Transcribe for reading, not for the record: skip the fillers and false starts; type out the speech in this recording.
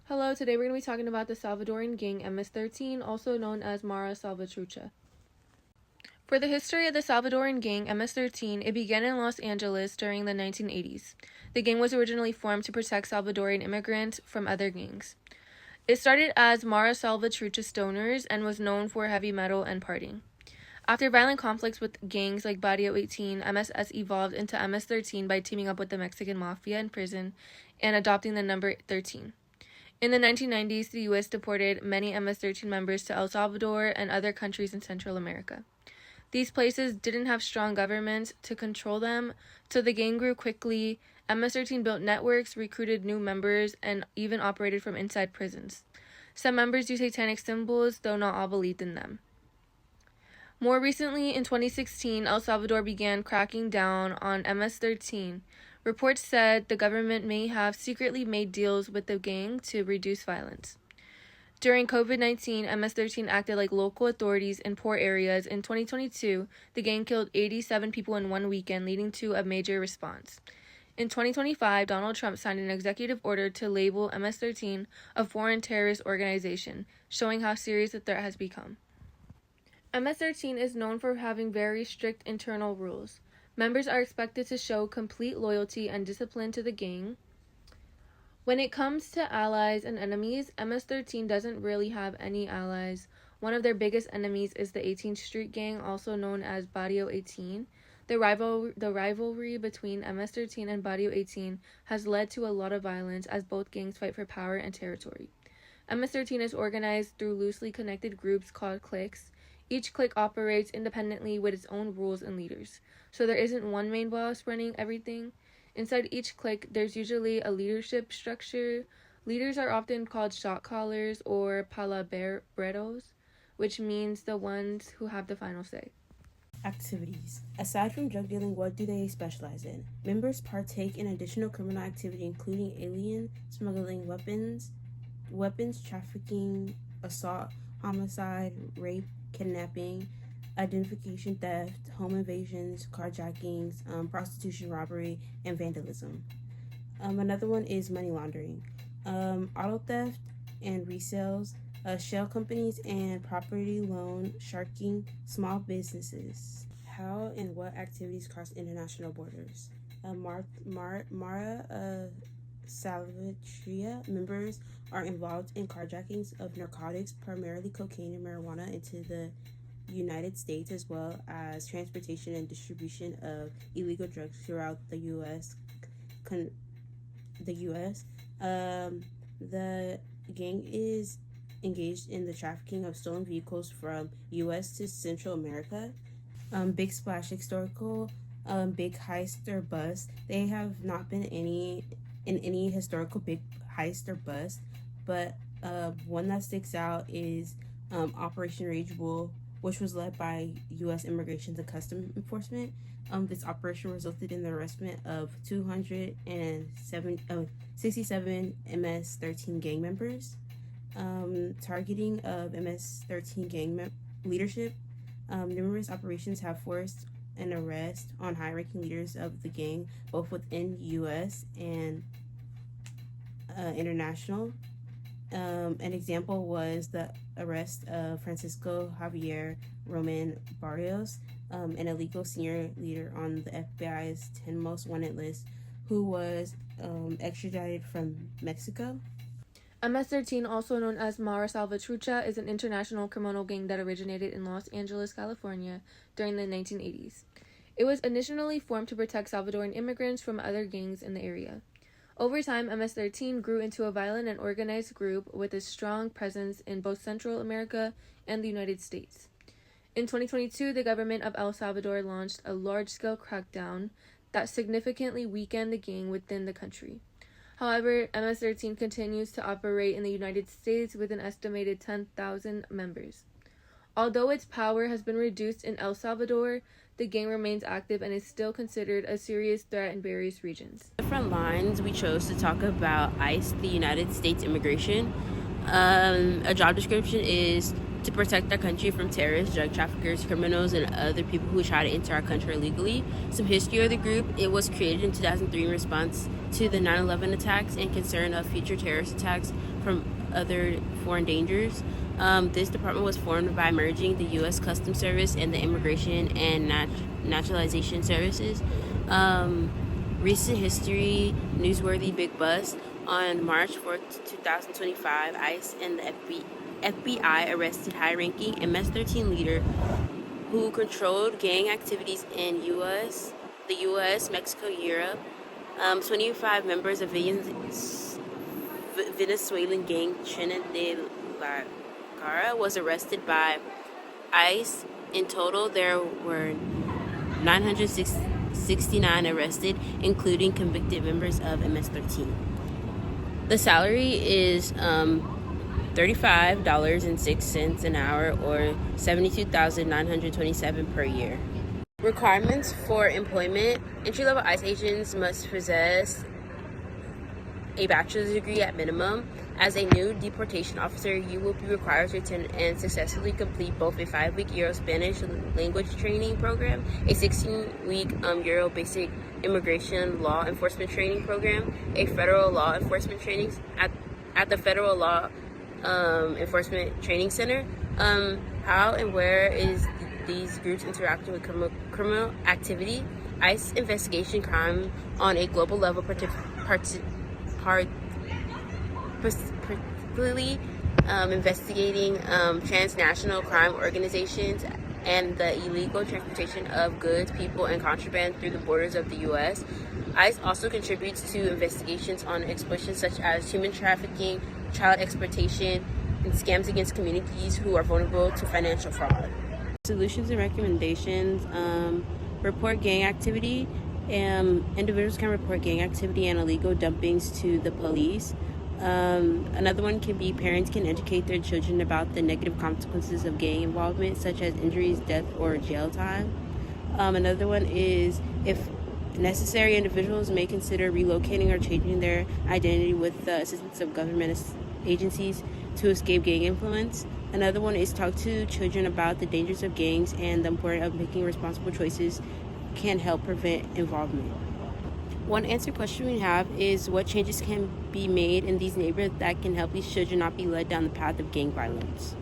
Hello, today we're going to be talking about the Salvadoran gang MS-13, also known as Mara Salvatrucha. For the history of the Salvadoran gang MS-13, it began in Los Angeles during the 1980s. The gang was originally formed to protect Salvadoran immigrants from other gangs. It started as Mara Salvatrucha Stoners and was known for heavy metal and partying. After violent conflicts with gangs like Barrio 18, MSS evolved into MS-13 by teaming up with the Mexican Mafia in prison and adopting the number 13. In the 1990s, the U.S. deported many MS-13 members to El Salvador and other countries in Central America. These places didn't have strong governments to control them, so the gang grew quickly. MS-13 built networks, recruited new members, and even operated from inside prisons. Some members used satanic symbols, though not all believed in them. More recently, in 2016, El Salvador began cracking down on MS-13. Reports said the government may have secretly made deals with the gang to reduce violence. During COVID-19, MS-13 acted like local authorities in poor areas. In 2022, the gang killed 87 people in one weekend, leading to a major response. In 2025, Donald Trump signed an executive order to label MS-13 a foreign terrorist organization, showing how serious the threat has become. MS-13 is known for having very strict internal rules. Members are expected to show complete loyalty and discipline to the gang. When it comes to allies and enemies, MS-13 doesn't really have any allies. One of their biggest enemies is the 18th Street Gang, also known as Barrio 18. The rivalry between MS-13 and Barrio 18 has led to a lot of violence as both gangs fight for power and territory. MS-13 is organized through loosely connected groups called cliques. Each clique operates independently with its own rules and leaders, so there isn't one main boss running everything. Inside each clique, there's usually a leadership structure. Leaders are often called shot callers or palabreros, which means the ones who have the final say. Activities. Aside from drug dealing, what do they specialize in? Members partake in additional criminal activity including alien smuggling, weapons trafficking, assault, homicide, rape, kidnapping, identification theft, home invasions, carjackings, prostitution, robbery, and vandalism. Another one is money laundering, auto theft and resales, shell companies, and property loan sharking small businesses. How and what activities cross international borders? Mara Salvatrucha members are involved in carjackings of narcotics, primarily cocaine and marijuana, into the United States, as well as transportation and distribution of illegal drugs throughout the U.S. The gang is engaged in the trafficking of stolen vehicles from U.S. to Central America. Big Splash historical big heist or bust. They have not been in any historical big heist or bust, but one that sticks out is Operation Rage Bull, which was led by U.S. Immigration and Customs Enforcement. This operation resulted in the arrestment of 267 MS-13 gang members. Targeting of MS-13 gang leadership. Numerous operations have forced an arrest on high-ranking leaders of the gang, both within U.S. and international. An example was the arrest of Francisco Javier Roman Barrios, an illegal senior leader on the FBI's 10 most wanted list, who was extradited from Mexico. MS-13, also known as Mara Salvatrucha, is an international criminal gang that originated in Los Angeles, California during the 1980s. It was initially formed to protect Salvadoran immigrants from other gangs in the area. Over time, MS-13 grew into a violent and organized group with a strong presence in both Central America and the United States. In 2022, the government of El Salvador launched a large-scale crackdown that significantly weakened the gang within the country. However, MS-13 continues to operate in the United States with an estimated 10,000 members. Although its power has been reduced in El Salvador, the gang remains active and is still considered a serious threat in various regions. Different lines, we chose to talk about ICE, the United States Immigration. A job description is to protect our country from terrorists, drug traffickers, criminals, and other people who try to enter our country illegally. Some history of the group: it was created in 2003 in response to the 9/11 attacks and concern of future terrorist attacks from other foreign dangers. This department was formed by merging the U.S. Customs Service and the Immigration and Naturalization Services. Recent history, newsworthy big bust. On March 4th, 2025, ICE and the FBI arrested high-ranking MS-13 leader who controlled gang activities in the U.S., Mexico, Europe. 25 members of Venezuelan gang Trinidad de la Cara was arrested by ICE. In total, there were 969 arrested, including convicted members of MS-13. The salary is $35.06 an hour, or $72,927 per year. Requirements for employment: entry-level ICE agents must possess a bachelor's degree at minimum. As a new deportation officer, you will be required to attend and successfully complete both a 5-week Euro Spanish language training program, a 16-week Euro basic immigration law enforcement training program, a federal law enforcement training at the Federal Law Enforcement Training Center. How and where is these groups interacting with criminal activity? ICE investigation crime on a global level, particularly investigating transnational crime organizations and the illegal transportation of goods, people, and contraband through the borders of the U.S. ICE also contributes to investigations on exploitation such as human trafficking, child exploitation, and scams against communities who are vulnerable to financial fraud. Solutions and recommendations: report gang activity. Individuals can report gang activity and illegal dumpings to the police. Another one can be parents can educate their children about the negative consequences of gang involvement, such as injuries, death, or jail time. Another one is, if necessary, individuals may consider relocating or changing their identity with the assistance of government agencies to escape gang influence. Another one is talk to children about the dangers of gangs and the importance of making responsible choices can help prevent involvement. One answer question we have is, what changes can be made in these neighborhoods that can help these children not be led down the path of gang violence?